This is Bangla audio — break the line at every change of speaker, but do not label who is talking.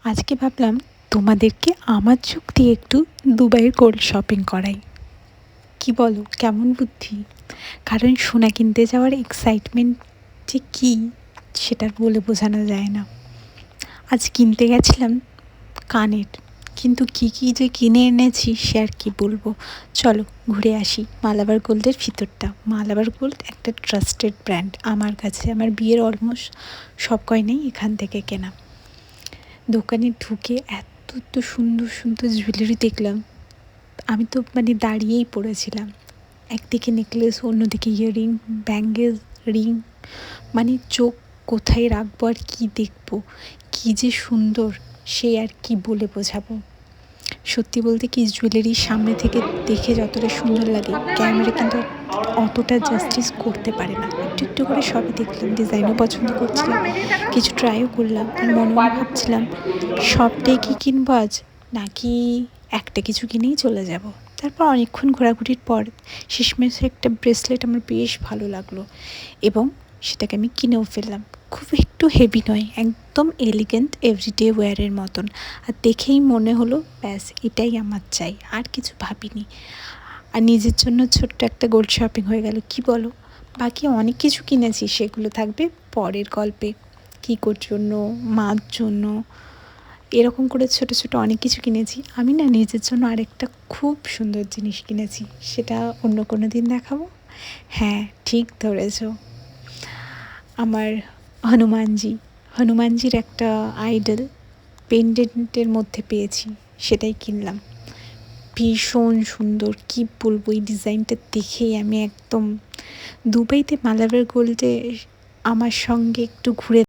আজকে ভাবলাম তোমাদেরকে আমার চোখ দিয়ে একটু দুবাইয়ের গোল্ড শপিং করাই। কি বলো, কেমন বুদ্ধি? কারণ সোনা কিনতে যাওয়ার এক্সাইটমেন্ট যে কী, সেটা বলে বোঝানো যায় না। আজ কিনতে গেছিলাম কানের, কিন্তু কী কী যে কিনে এনেছি সে আর কি বলবো। চলো ঘুরে আসি মালাবার গোল্ডের ভিতরটা। মালাবার গোল্ড একটা ট্রাস্টেড ব্র্যান্ড আমার কাছে। আমার বিয়ের অলমোস্ট সব গয়নাই এখান থেকে কেনা। দোকানে ঢুকে এত সুন্দর সুন্দর জুয়েলারি দেখলাম, আমি তো দাঁড়িয়েই পড়েছিলাম। একদিকে নেকলেস, অন্যদিকে ইয়াররিং, ব্যাঙ্গেল, রিং, চোখ কোথায় রাখবো আর কী দেখবো, কী যে সুন্দর সে আর কি বলে বোঝাবো। সত্যি বলতে কি, জুয়েলারির সামনে থেকে দেখে যতটা সুন্দর লাগে, ক্যামেরা কিন্তু অতটা জাস্টিস করতে পারে না। একটু একটু করে সবই দেখলাম, ডিজাইনও পছন্দ করছিলাম, কিছু ট্রাইও করলাম। আর মনে মনে ভাবছিলাম সবটাই কি কিনবো আজ, নাকি একটা কিছু কিনেই চলে যাব। তারপর অনেকক্ষণ ঘোরাঘুরির পর শেষমেশ একটা ব্রেসলেট আমার বেশ ভালো লাগলো এবং সেটাকে আমি কিনেও ফেললাম। খুব একটু হেভি নয়, একদম এলিগেন্ট এভরিডে ওয়্যারের মতন। আর দেখেই মনে হলো ব্যাস এটাই আমার চাই, আর কিছু ভাবিনি। আর নিজের জন্য ছোট্ট একটা গোল্ড শপিং হয়ে গেল, কি বলো? বাকি অনেক কিছু কিনেছি, সেগুলো থাকবে পরের গল্পে। কিকোর জন্য, মার জন্য, এরকম করে ছোট ছোট অনেক কিছু কিনেছি। আমি না নিজের জন্য আরেকটা খুব সুন্দর জিনিস কিনেছি, সেটা অন্য কোনো দিন দেখাবো। হ্যাঁ, ঠিক ধরেছ, আমার হনুমানজির একটা আইডল পেন্ডেন্টের মধ্যে পেয়েছি, সেটাই কিনলাম। ভীষণ সুন্দর, কি বলবো, এই ডিজাইনটা দেখেই আমি একদম দুবাইতে মালাবার গোল্ডে আমার সঙ্গে একটু ঘুরে